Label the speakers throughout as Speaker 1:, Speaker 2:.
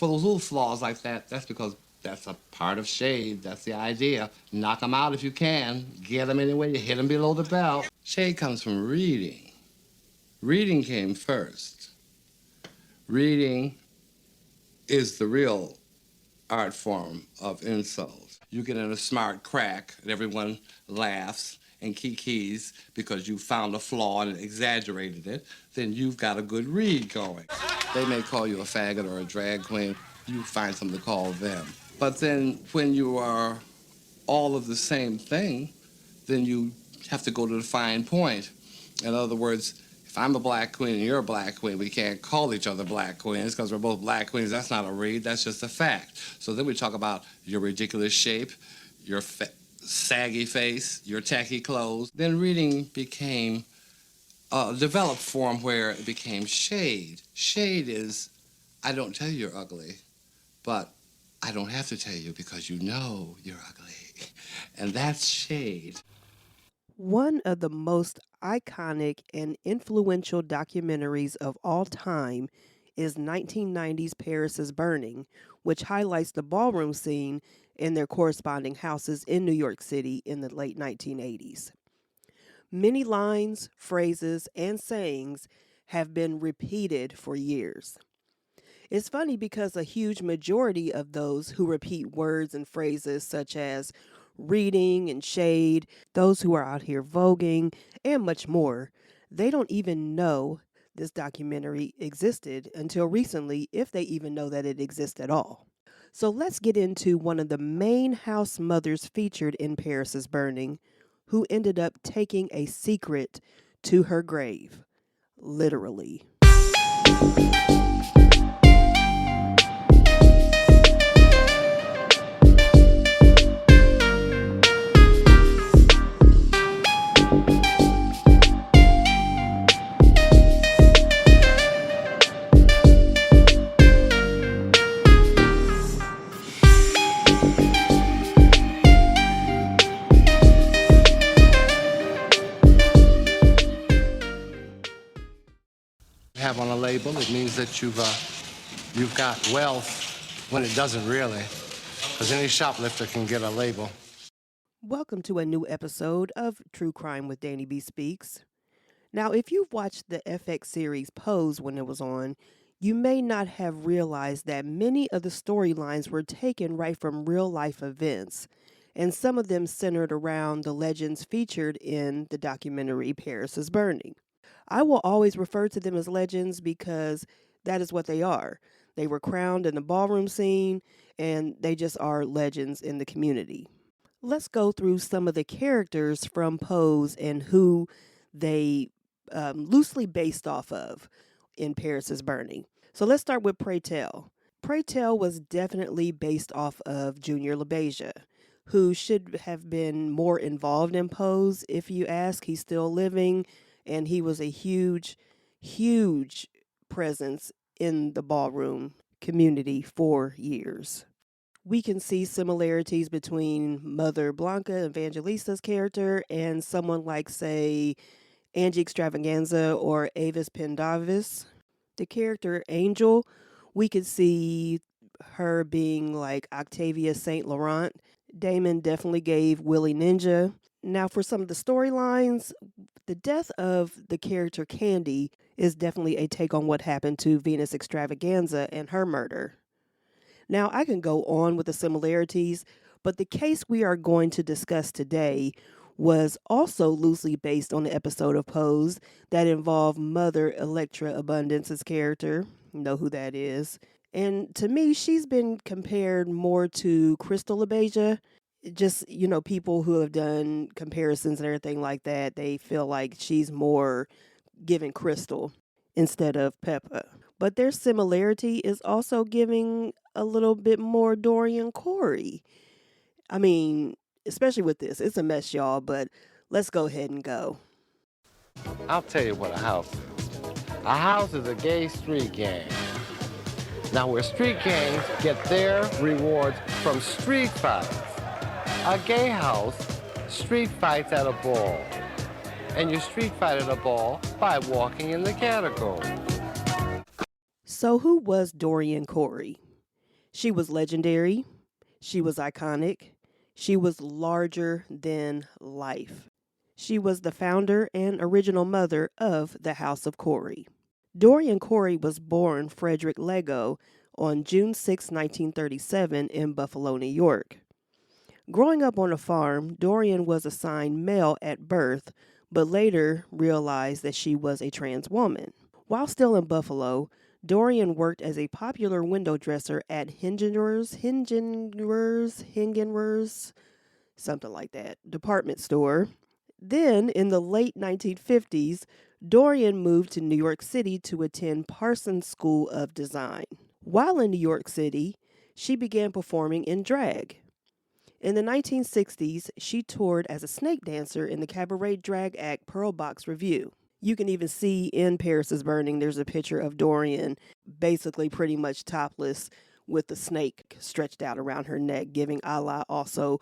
Speaker 1: For those little flaws like that, that's because that's a part of shade. That's the idea. Knock them out if you can. Get them anyway. You hit them below the belt. Shade comes from reading. Reading came first. Reading is the real art form of insult. You get in a smart crack and everyone laughs and kikis because you found a flaw and exaggerated it, then you've got a good read going. They may call you a faggot or a drag queen. You find something to call them. But then when you are all of the same thing, then you have to go to the fine point. In other words, if I'm a black queen and you're a black queen, we can't call each other black queens because we're both black queens. That's not a read, that's just a fact. So then we talk about your ridiculous shape, your saggy face, your tacky clothes. Then reading became a developed form where it became shade. Shade is, I don't tell you you're ugly, but I don't have to tell you because you know you're ugly. And that's shade.
Speaker 2: One of the most iconic and influential documentaries of all time is 1990's Paris is Burning, which highlights the ballroom scene and their corresponding houses in New York City in the late 1980s. Many lines, phrases, and sayings have been repeated for years. It's funny because a huge majority of those who repeat words and phrases such as reading and shade, those who are out here voguing, and much more, they don't even know this documentary existed until recently, if they even know that it exists at all. So let's get into one of the main house mothers featured in Paris is Burning, who ended up taking a secret to her grave, literally.
Speaker 1: Have on a label, it means that you've got wealth when it doesn't really, because any shoplifter can get a label.
Speaker 2: Welcome to a new episode of True Crime with DannieBSpeaks. Now, if you've watched the FX series Pose when it was on, you may not have realized that many of the storylines were taken right from real-life events, and some of them centered around the legends featured in the documentary Paris is Burning. I will always refer to them as legends because that is what they are. They were crowned in the ballroom scene, and they just are legends in the community. Let's go through some of the characters from Pose and who they loosely based off of in Paris is Burning. So let's start with Pray Tell. Pray Tell was definitely based off of Junior LaBeija, who should have been more involved in Pose. If you ask, he's still living, and he was a huge, huge presence in the ballroom community for years. We can see similarities between Mother Blanca Evangelista's character and someone like, say, Angie Extravaganza or Avis Pendavis. The character Angel, we could see her being like Octavia St. Laurent. Damon definitely gave Willie Ninja. Now, for some of the storylines, the death of the character Candy is definitely a take on what happened to Venus Extravaganza and her murder. Now, I can go on with the similarities, but the case we are going to discuss today was also loosely based on the episode of Pose that involved Mother Electra Abundance's character. You know who that is. And to me, she's been compared more to Crystal LaBeija. Just, people who have done comparisons and everything like that, they feel like she's more giving Crystal instead of Peppa. But their similarity is also giving a little bit more Dorian Corey. I mean, especially with this. It's a mess, y'all, but let's go ahead and go.
Speaker 1: I'll tell you what a house is. A house is a gay street gang. Now, where street gangs get their rewards from street fights. A gay house street fights at a ball. And you street fight at a ball by walking in the category.
Speaker 2: So who was Dorian Corey? She was legendary. She was iconic. She was larger than life. She was the founder and original mother of the House of Corey. Dorian Corey was born Frederick Lego on June 6, 1937, in Buffalo, New York. Growing up on a farm, Dorian was assigned male at birth, but later realized that she was a trans woman. While still in Buffalo, Dorian worked as a popular window dresser at Hingenwer's, something like that, department store. Then, in the late 1950s, Dorian moved to New York City to attend Parsons School of Design. While in New York City, she began performing in drag. In the 1960s, she toured as a snake dancer in the cabaret drag act Pearl Box Revue. You can even see in Paris is Burning, there's a picture of Dorian basically pretty much topless with the snake stretched out around her neck, giving a la also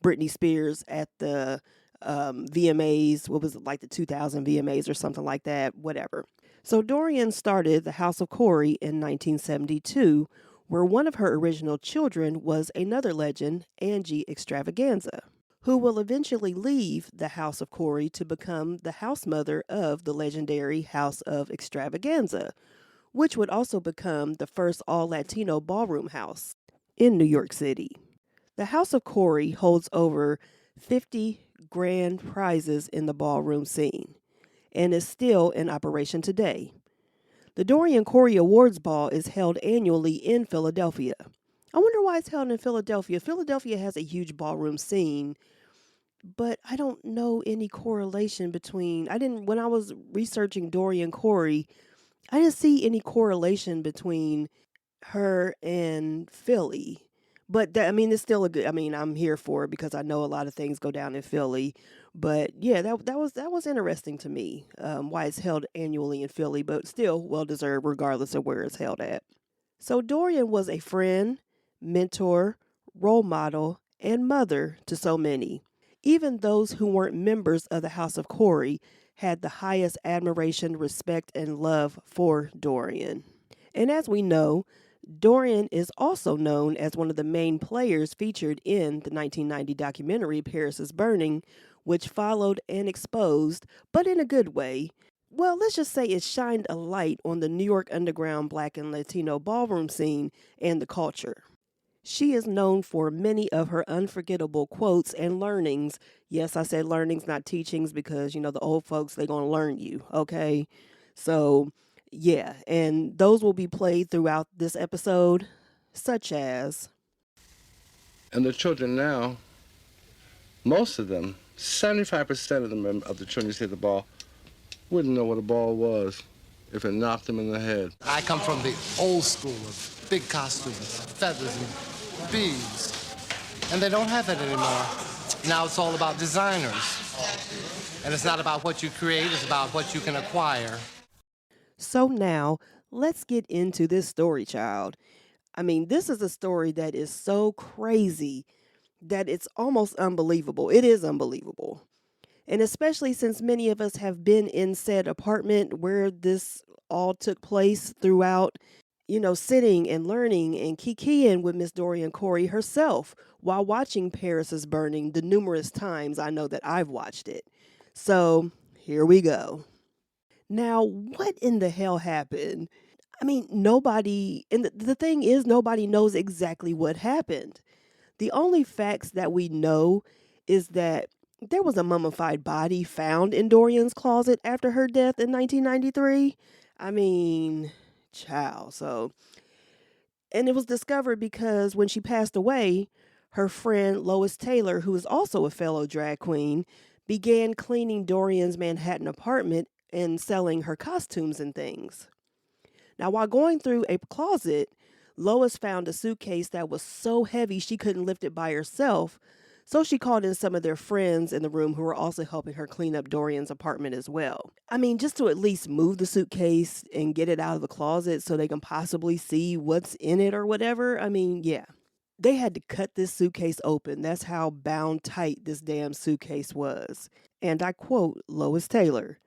Speaker 2: Britney Spears at the VMAs, what was it, like the 2000 VMAs or something like that, whatever. So Dorian started the House of Corey in 1972, where one of her original children was another legend, Angie Extravaganza, who will eventually leave the House of Corey to become the house mother of the legendary House of Extravaganza, which would also become the first all-Latino ballroom house in New York City. The House of Corey holds over 50 grand prizes in the ballroom scene and is still in operation today. The Dorian Corey Awards Ball is held annually in Philadelphia. I wonder why it's held in Philadelphia. Philadelphia has a huge ballroom scene, but I don't know any correlation between, when I was researching Dorian Corey, I didn't see any correlation between her and Philly. But it's still a good, I'm here for it because I know a lot of things go down in Philly. But yeah, that was interesting to me, why it's held annually in Philly, but still well deserved regardless of where it's held at. So Dorian was a friend, mentor, role model, and mother to so many. Even those who weren't members of the House of Corey had the highest admiration, respect, and love for Dorian. And as we know, Dorian is also known as one of the main players featured in the 1990 documentary Paris is Burning, which followed and exposed, but in a good way. Well, let's just say it shined a light on the New York underground Black and Latino ballroom scene and the culture. She is known for many of her unforgettable quotes and learnings. Yes, I said learnings, not teachings, because, the old folks, they're going to learn you, okay? So, yeah, and those will be played throughout this episode, such as...
Speaker 1: And the children now, most of them, 75% of them of the children you see at the ball, wouldn't know what a ball was if it knocked them in the head. I come from the old school of big costumes, feathers, and beads. And they don't have that anymore. Now it's all about designers. And it's not about what you create, it's about what you can acquire.
Speaker 2: So now, let's get into this story, child. This is a story that is so crazy that it's almost unbelievable. It is unbelievable. And especially since many of us have been in said apartment where this all took place throughout, sitting and learning and kikiing with Miss Dorian Corey herself while watching Paris is Burning the numerous times I know that I've watched it. So here we go. Now, what in the hell happened? Nobody, and the thing is, nobody knows exactly what happened. The only facts that we know is that there was a mummified body found in Dorian's closet after her death in 1993. Child. So, and it was discovered because when she passed away, her friend Lois Taylor, who is also a fellow drag queen, began cleaning Dorian's Manhattan apartment and selling her costumes and things. Now, while going through a closet, Lois found a suitcase that was so heavy she couldn't lift it by herself, so she called in some of their friends in the room who were also helping her clean up Dorian's apartment as well. Just to at least move the suitcase and get it out of the closet so they can possibly see what's in it or whatever. Yeah. They had to cut this suitcase open. That's how bound tight this damn suitcase was. And I quote Lois Taylor,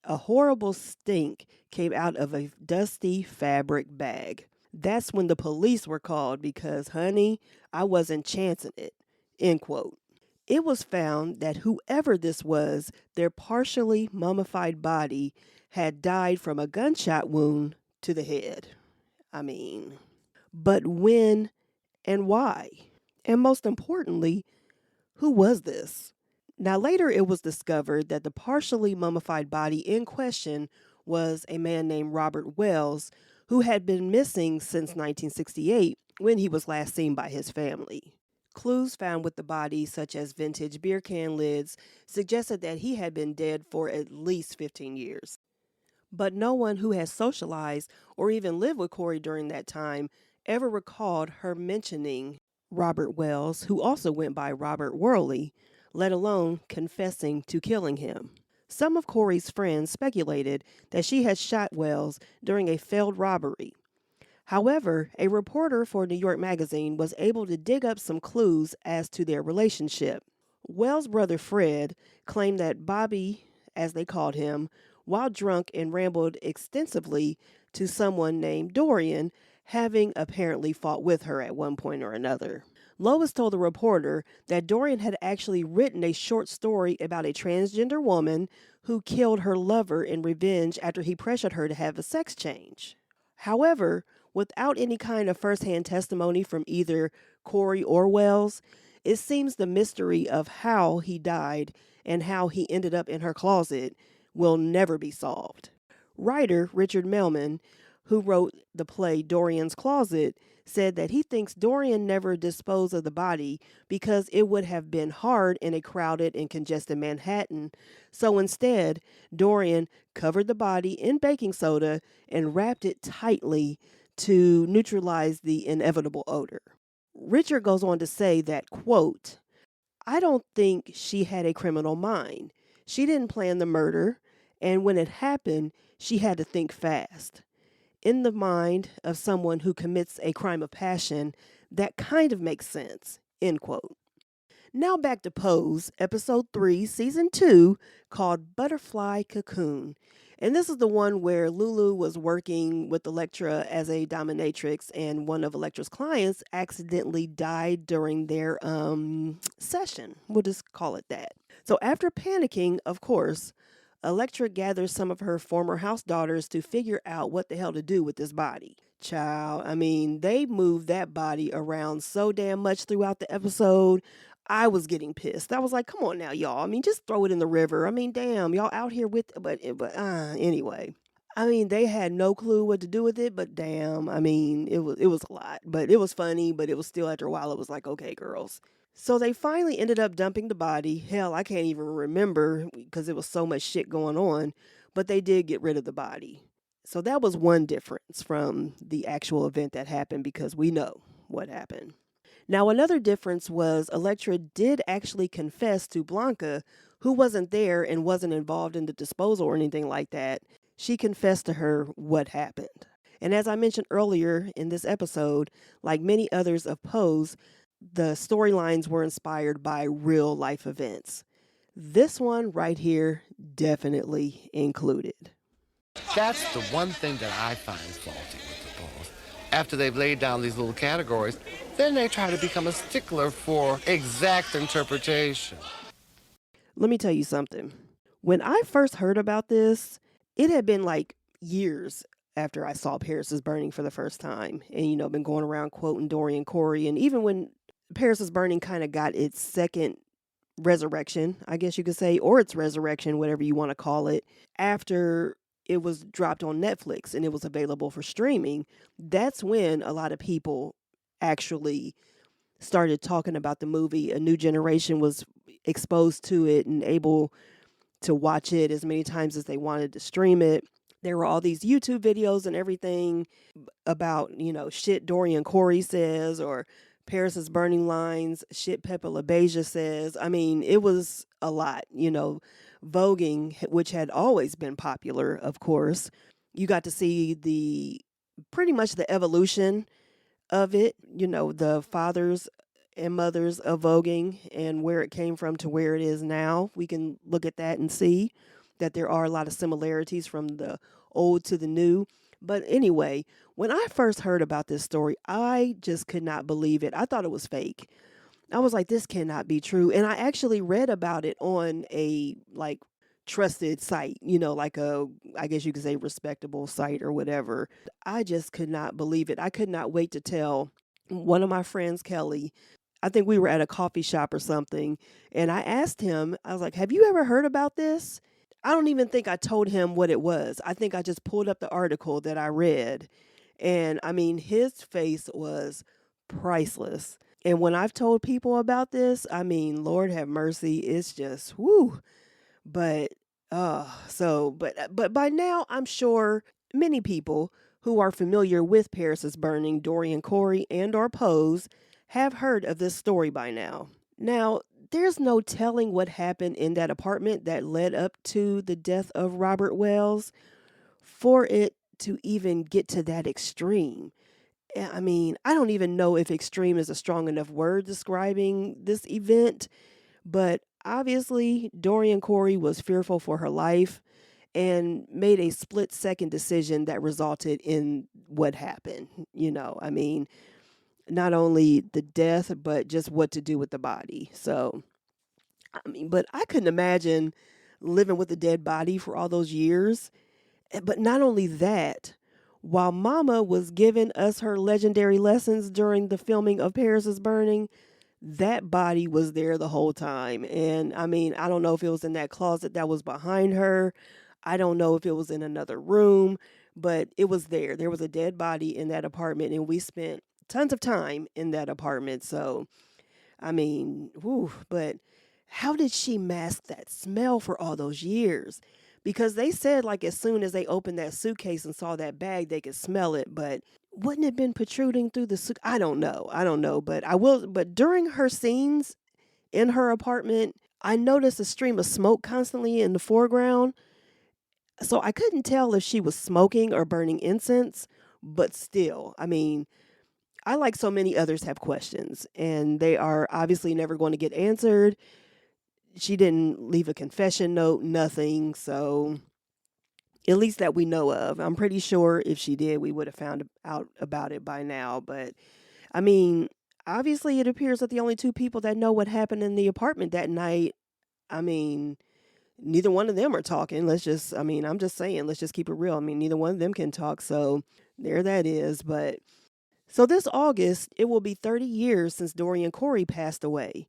Speaker 2: "A horrible stink came out of a dusty fabric bag. That's when the police were called because, honey, I wasn't chancing it, end quote. It was found that whoever this was, their partially mummified body had died from a gunshot wound to the head. I mean, but when and why? And most importantly, who was this? Now, later it was discovered that the partially mummified body in question was a man named Robert Wells, who had been missing since 1968 when he was last seen by his family. Clues found with the body, such as vintage beer can lids, suggested that he had been dead for at least 15 years. But no one who had socialized or even lived with Corey during that time ever recalled her mentioning Robert Wells, who also went by Robert Worley, let alone confessing to killing him. Some of Corey's friends speculated that she had shot Wells during a failed robbery. However, a reporter for New York Magazine was able to dig up some clues as to their relationship. Wells' brother Fred claimed that Bobby, as they called him, while drunk and rambled extensively to someone named Dorian, having apparently fought with her at one point or another. Lois told the reporter that Dorian had actually written a short story about a transgender woman who killed her lover in revenge after he pressured her to have a sex change. However, without any kind of firsthand testimony from either Corey or Wells, it seems the mystery of how he died and how he ended up in her closet will never be solved. Writer Richard Melman, who wrote the play Dorian's Closet, said that he thinks Dorian never disposed of the body because it would have been hard in a crowded and congested Manhattan. So instead, Dorian covered the body in baking soda and wrapped it tightly to neutralize the inevitable odor. Richard goes on to say that, quote, I don't think she had a criminal mind. She didn't plan the murder, and when it happened, she had to think fast. In the mind of someone who commits a crime of passion, that kind of makes sense, end quote. Now back to Pose, episode 3, season 2, called Butterfly Cocoon. And this is the one where Lulu was working with Elektra as a dominatrix, and one of Elektra's clients accidentally died during their session. We'll just call it that. So after panicking, of course, Elektra gathers some of her former house daughters to figure out what the hell to do with this body. Child, I mean, they moved that body around so damn much throughout the episode. I was getting pissed. I was like, come on now, y'all. I mean, just throw it in the river. I mean, damn, y'all out here with, but anyway. I mean, they had no clue what to do with it, but damn, I mean, it was a lot. But it was funny, but it was still, after a while, it was like, okay, girls. So they finally ended up dumping the body. Hell, I can't even remember because it was so much shit going on, but they did get rid of the body. So that was one difference from the actual event that happened, because we know what happened. Now, another difference was Elektra did actually confess to Blanca, who wasn't there and wasn't involved in the disposal or anything like that. She confessed to her what happened. And as I mentioned earlier in this episode, like many others of Pose, the storylines were inspired by real life events. This one right here definitely included.
Speaker 1: That's the one thing that I find faulty with the polls. After they've laid down these little categories, then they try to become a stickler for exact interpretation.
Speaker 2: Let me tell you something. When I first heard about this, it had been like years after I saw Paris is Burning for the first time, and been going around quoting Dorian Corey. And even when Paris is Burning kind of got its second resurrection, I guess you could say, or its resurrection, whatever you want to call it, after it was dropped on Netflix and it was available for streaming, that's when a lot of people actually started talking about the movie. A new generation was exposed to it and able to watch it as many times as they wanted to stream it. There were all these YouTube videos and everything about, shit Dorian Corey says, or Paris is Burning lines, shit Pepe LaBeija says. I mean, it was a lot, voguing, which had always been popular, of course. You got to see pretty much the evolution of it, the fathers and mothers of voguing and where it came from to where it is now. We can look at that and see that there are a lot of similarities from the old to the new. But anyway, when I first heard about this story, I just could not believe it. I thought it was fake. I was like, this cannot be true. And I actually read about it on a like trusted site, like I guess you could say respectable site or whatever. I just could not believe it. I could not wait to tell one of my friends, Kelly. I think we were at a coffee shop or something. And I asked him, I was like, have you ever heard about this? I don't even think I told him what it was. I think I just pulled up the article that I read. And I mean, his face was priceless. And when I've told people about this, I mean, Lord have mercy, it's just whoo. But but by now I'm sure many people who are familiar with Paris Burning, Dorian Corey, and or Pose have heard of this story by now. Now, there's no telling what happened in that apartment that led up to the death of Robert Wells for it to even get to that extreme. I mean, I don't even know if extreme is a strong enough word describing this event, but obviously Dorian Corey was fearful for her life and made a split second decision that resulted in what happened. I mean, not only the death, but just what to do with the body. So, I mean, but I couldn't imagine living with a dead body for all those years. But not only that, while Mama was giving us her legendary lessons during the filming of Paris is Burning, that body was there the whole time. And I mean, I don't know if it was in that closet that was behind her. I don't know if it was in another room, but it was there. There was a dead body in that apartment, and we spent tons of time in that apartment. So, I mean, whew, but how did she mask that smell for all those years? Because they said, like, as soon as they opened that suitcase and saw that bag, they could smell it. But wouldn't it have been protruding through the suit? I don't know. I don't know. But I will. But during her scenes in her apartment, I noticed a stream of smoke constantly in the foreground. So I couldn't tell if she was smoking or burning incense. But still, I mean, I, like so many others, have questions, and they are obviously never going to get answered. She didn't leave a confession note, nothing. So, at least that we know of. I'm pretty sure if she did, we would have found out about it by now. But, I mean, obviously, it appears that the only two people that know what happened in the apartment that night, I mean, neither one of them are talking. I'm just saying, let's just keep it real. I mean, neither one of them can talk. So, there that is. But, so this August, it will be 30 years since Dorian Corey passed away.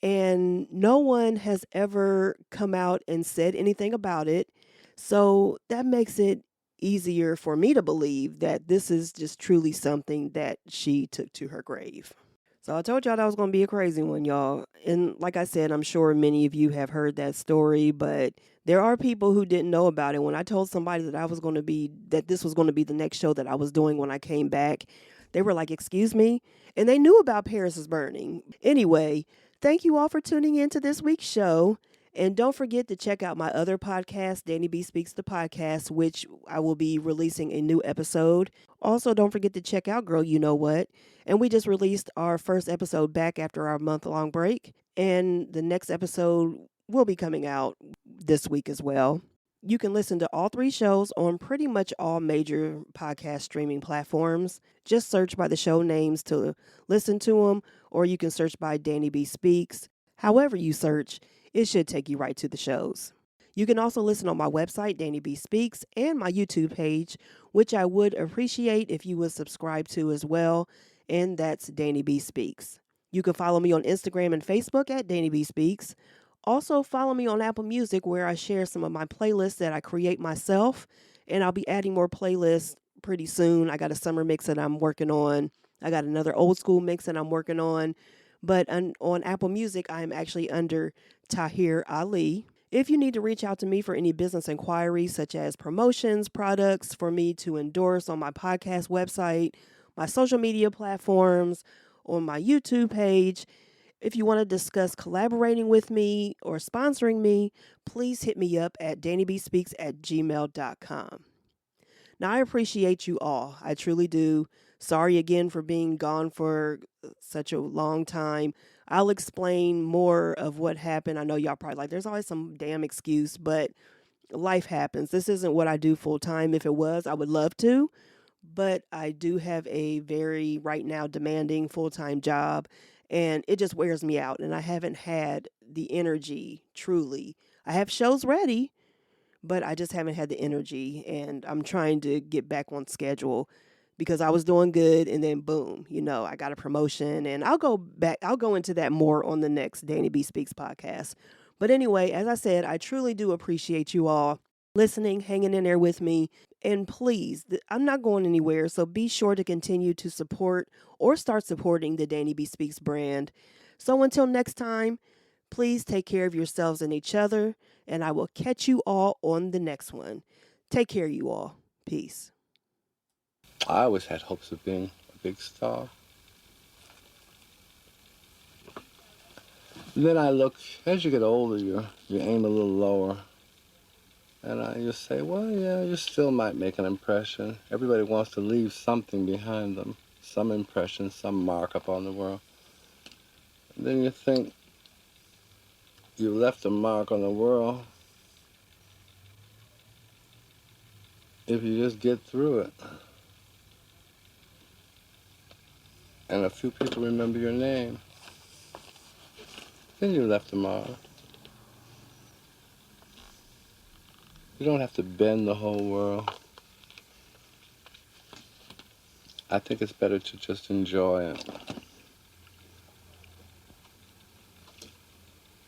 Speaker 2: And no one has ever come out and said anything about it. So that makes it easier for me to believe that this is just truly something that she took to her grave. So I told y'all that was going to be a crazy one, y'all. And like I said, I'm sure many of you have heard that story, but there are people who didn't know about it. When I told somebody that this was going to be the next show that I was doing when I came back, they were like, "Excuse me?" And they knew about Paris is Burning. Anyway, thank you all for tuning in to this week's show. And don't forget to check out my other podcast, DannieBSpeaks the podcast, which I will be releasing a new episode. Also, don't forget to check out Girl You Know What. And we just released our first episode back after our month-long break. And the next episode will be coming out this week as well. You can listen to all three shows on pretty much all major podcast streaming platforms. Just search by the show names to listen to them, or you can search by DannieBSpeaks. However you search, it should take you right to the shows. You can also listen on my website, DannieBSpeaks, and my YouTube page, which I would appreciate if you would subscribe to as well, and that's DannieBSpeaks. You can follow me on Instagram and Facebook at DannieBSpeaks. Also, follow me on Apple Music, where I share some of my playlists that I create myself, and I'll be adding more playlists pretty soon. I got a summer mix that I'm working on. I got another old school mix that I'm working on. But on Apple Music, I'm actually under Tahir Ali. If you need to reach out to me for any business inquiries, such as promotions, products for me to endorse on my podcast website, my social media platforms, on my YouTube page, if you want to discuss collaborating with me or sponsoring me, please hit me up at DannieBSpeaks@gmail.com. Now, I appreciate you all. I truly do. Sorry again for being gone for such a long time. I'll explain more of what happened. I know y'all probably like, there's always some damn excuse, but life happens. This isn't what I do full time. If it was, I would love to, but I do have a very right now demanding full time job, and it just wears me out. And I haven't had the energy truly. I have shows ready, but I just haven't had the energy, and I'm trying to get back on schedule because I was doing good and then boom, I got a promotion, and I'll go into that more on the next Danny B Speaks podcast. But anyway, as I said, I truly do appreciate you all listening, hanging in there with me. And please, I'm not going anywhere, so be sure to continue to support or start supporting the Danny B Speaks brand. So until next time, please take care of yourselves and each other, and I will catch you all on the next one. Take care, you all. Peace.
Speaker 1: I always had hopes of being a big star. Then I look, as you get older, you aim a little lower. And I just say, well, yeah, you still might make an impression. Everybody wants to leave something behind them, some impression, some mark upon the world. And then you think you left a mark on the world if you just get through it. And a few people remember your name. Then you left a mark. You don't have to bend the whole world. I think it's better to just enjoy it.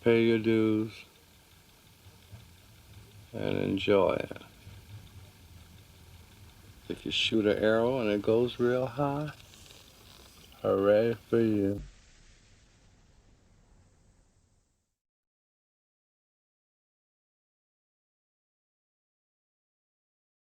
Speaker 1: Pay your dues and enjoy it. If you shoot an arrow and it goes real high, hooray for you.